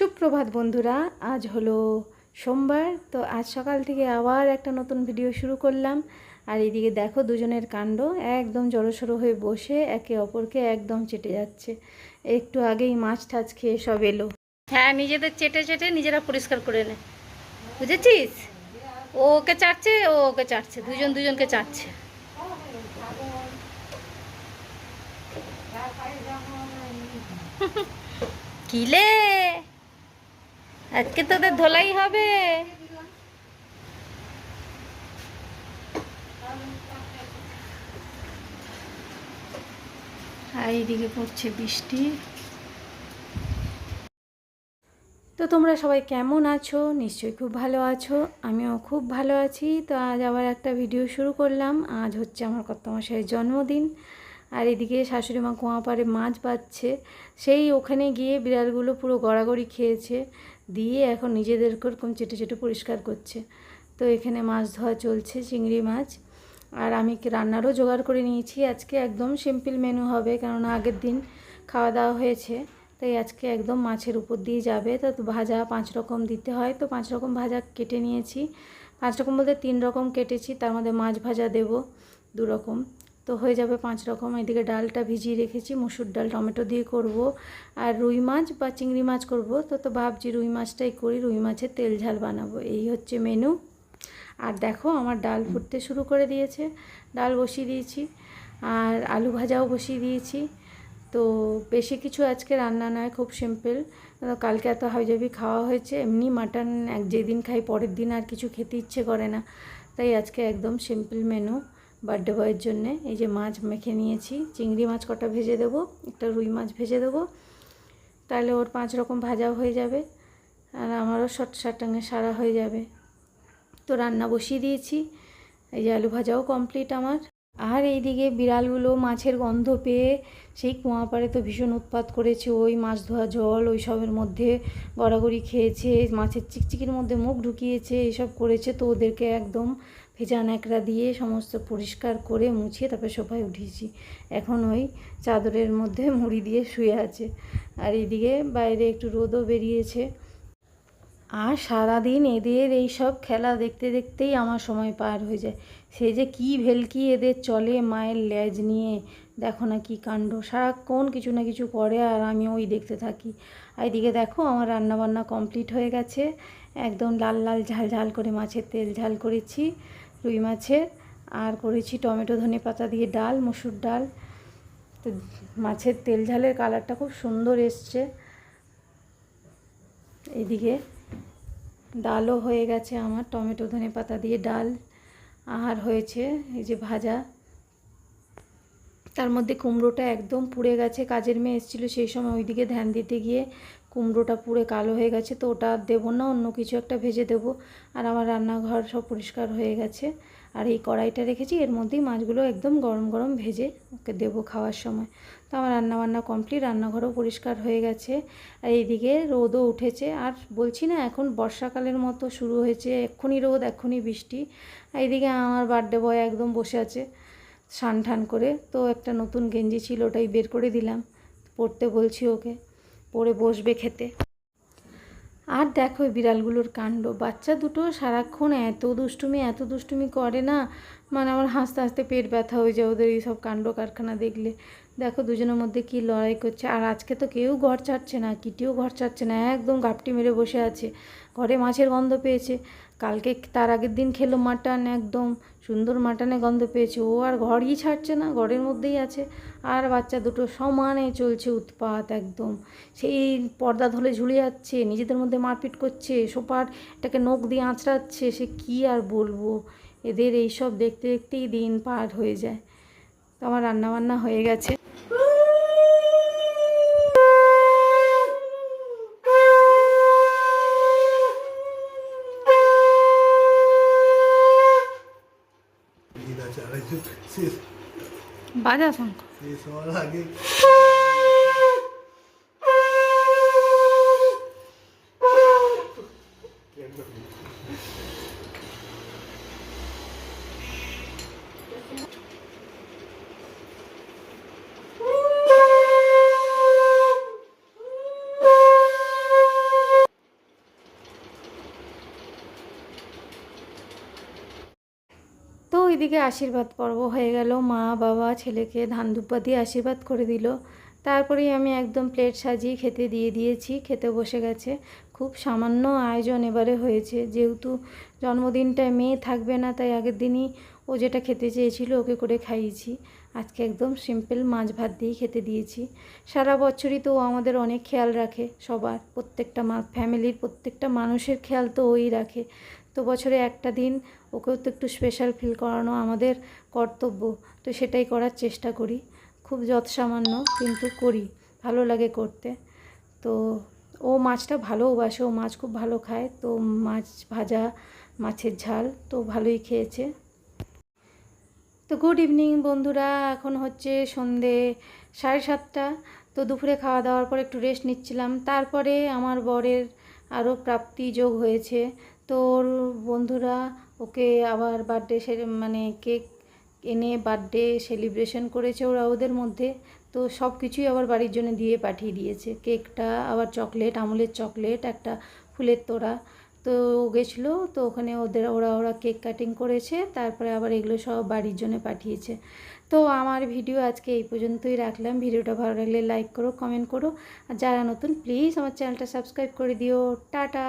সুপ্রভাত বন্ধুরা, আজ হলো সোমবার। তো আজ সকাল থেকে আবার একটা নতুন ভিডিও শুরু করলাম। আর এইদিকে দেখো দুজনের কাণ্ড, একদম জড়সড়ো হয়ে বসে একে অপরকে একদম চেটে যাচ্ছে। একটু আগেই মাছ টাছ খেয়ে সব এলো। হ্যাঁ, নিজেদের চেটে চেটে নিজেরা পরিষ্কার করে নে, বুঝেছিস? ও ওকে চাটছে, ও ওকে চাটছে, দুজন দুজনকে চাটছে। কিলে আজকে তোদের ধোলাই হবে। আর এইদিকে পড়ছে বৃষ্টি। তো তোমরা সবাই কেমন আছো? নিশ্চয়ই খুব ভালো আছো, আমিও খুব ভালো আছি। তো আজ আবার একটা ভিডিও শুরু করলাম। আজ হচ্ছে আমার কর্তামশাইয়ের জন্মদিন। আর এদিকে শাশুড়ি মা কুয়াপাড়ে মাছ বাচ্ছে। সেই ওখানে গিয়ে বিড়ালগুলো পুরো গড়াগড়ি খেয়েছে, দিয়ে এখন নিজেদের ওরকম চেটে চেটে পরিষ্কার করছে। তো এখানে মাছ ধোয়া চলছে, চিংড়ি মাছ। আর আমি রান্নারও জোগাড় করে নিয়েছি। আজকে একদম সিম্পল মেনু হবে, কেননা আগের দিন খাওয়া দাওয়া হয়েছে। তাই আজকে একদম মাছের উপর দিয়ে যাবে। তো ভাজা 5 রকম দিতে হয়, তো 5 রকম ভাজা কেটে নিয়েছি। 5 রকম বলতে 3 রকম কেটেছি, তার মধ্যে মাছ ভাজা দেব 2 রকম, তো হয়ে যাবে 5 রকম। এদিকে ডালটা ভিজিয়ে রেখেছি, মুসুর ডাল টমেটো দিয়ে করব। আর রুই মাছ বা চিংড়ি মাছ করব। তো ভাবছি রুই মাছটাই করি, রুই মাছের তেল ঝাল বানাবো। এই হচ্ছে মেনু। আর দেখো আমার ডাল ফুটতে শুরু করে দিয়েছে, ডাল বসিয়ে দিয়েছি। আর আলু ভাজাও বসিয়ে দিয়েছি। তো বেশি কিছু আজকে রান্না নয়, খুব সিম্পল। কালকে এত হাবিজাবি খাওয়া হয়েছে, এমনি মাটন এক যেদিন খাই পরের দিন আর কিছু খেতে ইচ্ছে করে না। তাই আজকে একদম সিম্পল মেনু বার্থডে বয়ের জন্যে। এই যে মাছ মেখে নিয়েছি, চিংড়ি মাছ কটা ভেজে দেবো, একটা রুই মাছ ভেজে দেবো, তাহলে ওর 5 রকম ভাজাও হয়ে যাবে আর আমারও শর্টসাটাঙে সারা হয়ে যাবে। তো রান্না বসিয়ে দিয়েছি, এই যে আলু ভাজাও কমপ্লিট আমার। আর এইদিকে বিড়ালগুলো মাছের গন্ধ পেয়ে সেই কুয়াপাড়ে তো ভীষণ উৎপাত করেছে। ওই মাছ ধোয়া জল ওই সবের মধ্যে গড়াগড়ি খেয়েছে, মাছের চিকচিকির মধ্যে মুখ ঢুকিয়েছে, এসব করেছে। তো ওদেরকে একদম ভেজা ন্যাকড়া দিয়ে সমস্ত পরিষ্কার করে মুছিয়ে তারপরে সোফায় উঠিয়েছি। এখন ওই চাদরের মধ্যে মুড়ি দিয়ে শুয়ে আছে। আর এইদিকে বাইরে একটু রোদও বেরিয়েছে। আর সারাদিন এদের এই সব খেলা দেখতে দেখতেই আমার সময় পার হয়ে যায়। সে যে কী ভেলকি এদের চলে মায়ের লেজ নিয়ে, দেখো না কী কাণ্ড, সারাক্ষণ কিছু না কিছু করে আর আমি ওই দেখতে থাকি। আর এদিকে দেখো আমার রান্নাবান্না কমপ্লিট হয়ে গেছে, একদম লাল লাল ঝাল ঝাল করে মাছের তেল ঝাল করেছি রুই মাছের। আর করেছি টমেটো ধনে পাতা দিয়ে ডাল, মসুর ডাল। তো মাছের তেল ঝালের কালারটা খুব সুন্দর এসছে। এদিকে ডালও হয়ে গেছে আমার, টমেটো ধনে পাতা দিয়ে ডাল। আর হয়েছে এই যে ভাজা, তার মধ্যে কুমড়োটা একদম পুড়ে গেছে। কাজের মেয়ে এসেছিলো সেই সময় ওইদিকে ধ্যান দিতে গিয়ে কুমড়োটা পুড়ে কালো হয়ে গেছে। তো ওটা দেবো না, অন্য কিছু একটা ভেজে দেবো। আর আমার রান্নাঘর সব পরিষ্কার হয়ে গেছে। আর এই কড়াইটা রেখেছি, এর মধ্যেই মাছগুলো একদম গরম গরম ভেজে ওকে দেবো খাওয়ার সময়। তো আমার রান্নাবান্না কমপ্লিট, রান্নাঘরও পরিষ্কার হয়ে গেছে। আর এইদিকে রোদও উঠেছে। আর বলছি না এখন বর্ষাকালের মতো শুরু হয়েছে, এক্ষুনি রোদ এক্ষুনি বৃষ্টি। আর এইদিকে আমার বার্থডে বয় একদম বসে আছে স্নান ঠান করে। তো একটা নতুন গেঞ্জি ছিল, ওটাই বের করে দিলাম, পরতে বলছি ওকে, পরে বসবে খেতে। আর দেখো বিড়ালগুলোর কাণ্ড, বাচ্চা দুটো সারাক্ষণ এত দুষ্টুমি করে না, মানে আমার হাসতে হাসতে পেট ব্যথা হয়ে যায় ওদের এইসব কাণ্ড কারখানা দেখলে। দেখো দুজনের মধ্যে কি লড়াই করছে। আর আজকে তো কেউ ঘর ছাড়ছে না, কিটিও ঘর ছাড়ছে না, একদম গাপটি মেরে বসে আছে। ঘরে মাছের গন্ধ পেয়েছে, কালকে তার আগের দিন খেলো মাটন, একদম সুন্দর মাটনের গন্ধ পেয়েছে। ও আর ঘরই ছাড়ছে না, ঘরের মধ্যেই আছে। আর বাচ্চা দুটো সমানে চলছে উৎপাত একদম। সেই পর্দা ধরে ঝুলে যাচ্ছে, নিজেদের মধ্যে মারপিট করছে, সোফার এটাকে নখ দিয়ে আঁচড়াচ্ছে। সে কী আর বলবো, এদের এইসব দেখতে দেখতেই দিন পার হয়ে যায়। তো আমার রান্নাবান্না হয়ে গেছে। বাজা শঙ্খ ওইদিকে আশীর্বাদ পর্ব হয়ে গেল, মা বাবা ছেলেকে ধান দুব্বা দিয়ে আশীর্বাদ করে দিল। তারপরেই আমি একদম প্লেট সাজিয়ে খেতে দিয়ে দিয়েছি, খেতে বসে গেছে। খুব সামান্য আয়োজন এবারে হয়েছে, যেহেতু জন্মদিনটায় মেয়ে থাকবে না, তাই আগের দিনই ও যেটা খেতে চেয়েছিল ওকে করে খাইয়েছি। আজকে একদম সিম্পল মাছ ভাত দিয়েই খেতে দিয়েছি। সারা বছরই তো ও আমাদের অনেক খেয়াল রাখে, সবার প্রত্যেকটা ফ্যামিলির প্রত্যেকটা মানুষের খেয়াল তো ওই রাখে। তো বছরে একটা দিন ওকেও তো একটু স্পেশাল ফিল করানো আমাদের কর্তব্য, তো সেটাই করার চেষ্টা করি। খুব যৎসামান্য কিন্তু করি, ভালো লাগে করতে। তো ও মাছটা ভালোবাসে, ও মাছ খুব ভালো খায়, তো মাছ ভাজা, মাছের ঝাল তো ভালোই খেয়েছে। তো গুড ইভিনিং বন্ধুরা, এখন হচ্ছে সন্ধে 7:30। তো দুপুরে খাওয়া দাওয়ার পর একটু রেস্ট নিচ্ছিলাম। তারপরে আমার বরের আরও প্রাপ্তি যোগ হয়েছে। তো ওর বন্ধুরা ওকে আবার বার্থডে মানে কেক এনে বার্থডে সেলিব্রেশন করেছে ওরা ওদের মধ্যে। তো সব কিছুই আবার বাড়ির জন্য দিয়ে পাঠিয়ে দিয়েছে, কেকটা, আবার চকলেট, আমুলের চকলেট, একটা ফুলের তোড়া। তো গেছিলো, তো ওখানে ওরা কেক কাটিং করেছে, তারপরে আবার এগুলো সব বাড়ির জন্য পাঠিয়েছে। তো আমার ভিডিও আজকে এই পর্যন্তই রাখলাম। ভিডিওটা ভালো লাগলে লাইক করো, কমেন্ট করো, আর যারা নতুন প্লিজ আমার চ্যানেলটা সাবস্ক্রাইব করে দিও। টাটা।